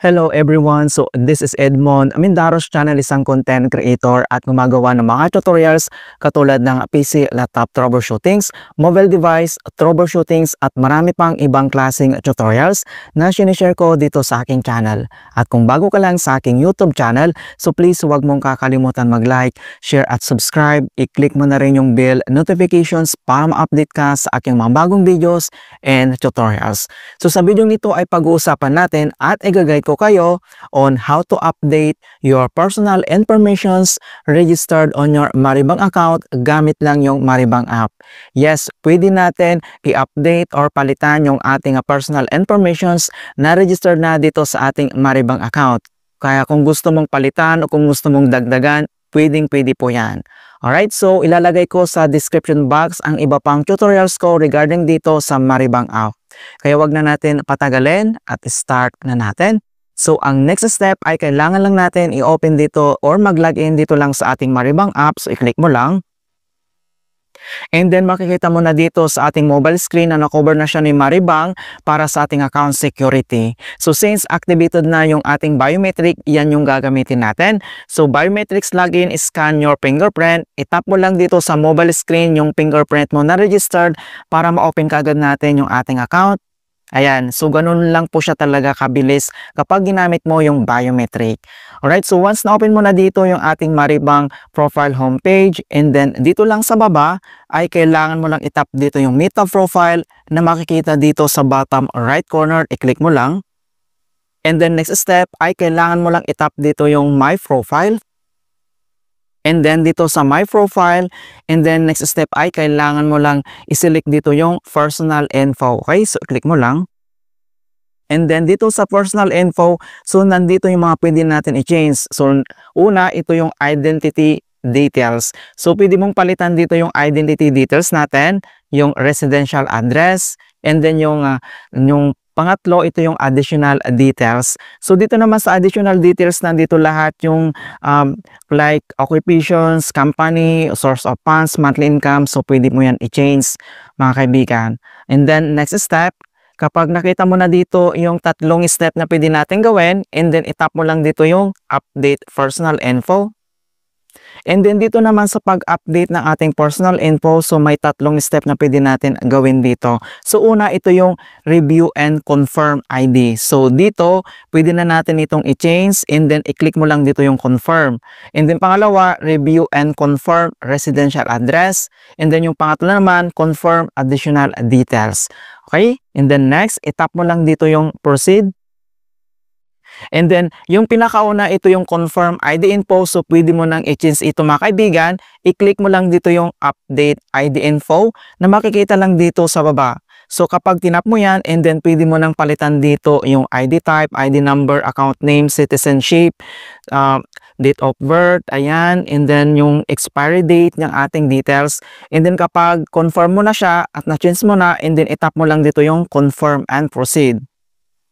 Hello everyone! So this is Edmond Amindaros channel, isang content creator at gumagawa ng mga tutorials katulad ng PC, laptop troubleshootings, mobile device troubleshootings at marami pang ibang klaseng tutorials na sinishare ko dito sa aking channel. At kung bago ka lang sa aking YouTube channel, so please huwag mong kakalimutan mag-like, share at subscribe. I-click mo na rin yung bell notifications para ma-update ka sa aking mga bagong videos and tutorials. So sa video nito ay pag-uusapan natin at i-guide ko kayo on how to update your personal informations registered on your Maribang account gamit lang yung Maribang app. Yes, pwede natin i-update or palitan yung ating personal informations na registered na dito sa ating Maribang account. Kaya kung gusto mong palitan o kung gusto mong dagdagan, pwede po yan. Alright, so ilalagay ko sa description box ang iba pang tutorials ko regarding dito sa Maribang app. Kaya wag na natin patagalin at start na natin. So, ang next step ay kailangan lang natin i-open dito or mag-login dito lang sa ating Maribang app. So, i-click mo lang. And then, makikita mo na dito sa ating mobile screen na na-cover na siya ni Maribang para sa ating account security. So, since activated na yung ating biometric, yan yung gagamitin natin. So, biometrics login, scan your fingerprint. I-tap mo lang dito sa mobile screen yung fingerprint mo na registered para ma-open kagad natin yung ating account. Ayan, so ganun lang po siya talaga kabilis kapag ginamit mo yung biometric. Alright, so once na-open mo na dito yung ating Maribang profile homepage, and then dito lang sa baba ay kailangan mo lang itap dito yung Meta profile na makikita dito sa bottom right corner, i-click mo lang. And then next step ay kailangan mo lang itap dito yung My Profile. And then dito sa My Profile, and then next step ay kailangan mo lang i-select dito yung Personal Info. Okay, so click mo lang. And then dito sa Personal Info, so nandito yung mga pwede natin i-change. So una, ito yung Identity Details. So pwede mong palitan dito yung Identity Details natin, yung Residential Address, and then yung pangatlo, ito yung additional details. So dito naman sa additional details, nandito lahat yung like occupations, company, source of funds, monthly income. So pwede mo yan i-change mga kaibigan. And then next step, kapag nakita mo na dito yung tatlong step na pwede natin gawin, and then itap mo lang dito yung update personal info. And then dito naman sa pag-update ng ating personal info, so may tatlong step na pwede natin gawin dito. So una, ito yung review and confirm ID. So dito, pwede na natin itong i-change, and then i-click mo lang dito yung confirm. And then pangalawa, review and confirm residential address. And then yung pangatlo naman, confirm additional details. Okay? And then next, itap mo lang dito yung proceed. And then, yung pinakauna, ito yung confirm ID info. So, pwede mo nang i-change ito mga kaibigan. I-click mo lang dito yung update ID info na makikita lang dito sa baba. So, kapag tinap mo yan, and then pwede mo nang palitan dito yung ID type, ID number, account name, citizenship, date of birth, ayan, and then yung expiry date ng ating details. And then kapag confirm mo na siya at na-change mo na, and then itap mo lang dito yung confirm and proceed.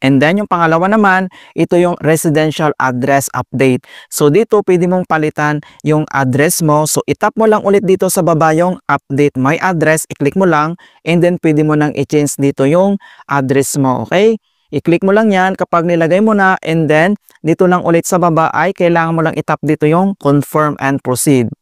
And then yung pangalawa naman, ito yung residential address update. So dito pwede mong palitan yung address mo. So itap mo lang ulit dito sa baba yung update my address. I-click mo lang, and then pwede mo nang i-change dito yung address mo. Okay? I-click mo lang yan kapag nilagay mo na, and then dito lang ulit sa baba ay kailangan mo lang itap dito yung confirm and proceed.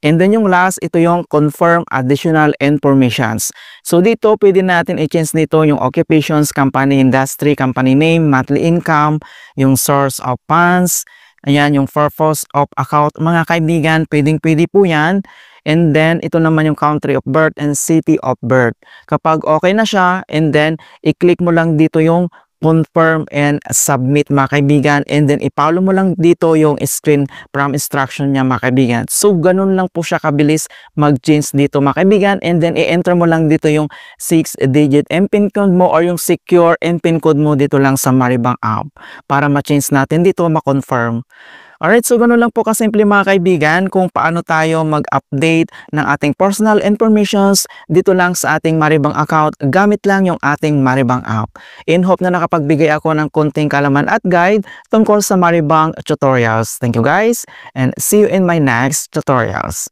And then yung last, ito yung confirm additional informations. So dito, pwede natin i-change dito yung occupations, company industry, company name, monthly income, yung source of funds, ayan, yung purpose of account. Mga kaibigan, pwede po yan. And then, ito naman yung country of birth and city of birth. Kapag okay na siya, and then, i-click mo lang dito yung confirm and submit mga kaibigan, and then i-follow mo lang dito yung screen from instruction niya mga kaibigan. So ganun lang po siya kabilis mag-change dito mga kaibigan, and then i-enter mo lang dito yung 6-digit MPIN code mo or yung secure MPIN code mo dito lang sa Maribang app para ma-change natin dito, ma-confirm. Alright, so ganoon lang po kasimple mga kaibigan kung paano tayo mag-update ng ating personal informations dito lang sa ating Maribang account gamit lang yung ating Maribang app. In hope na nakapagbigay ako ng konting kalaman at guide tungkol sa Maribang tutorials. Thank you guys, and see you in my next tutorials.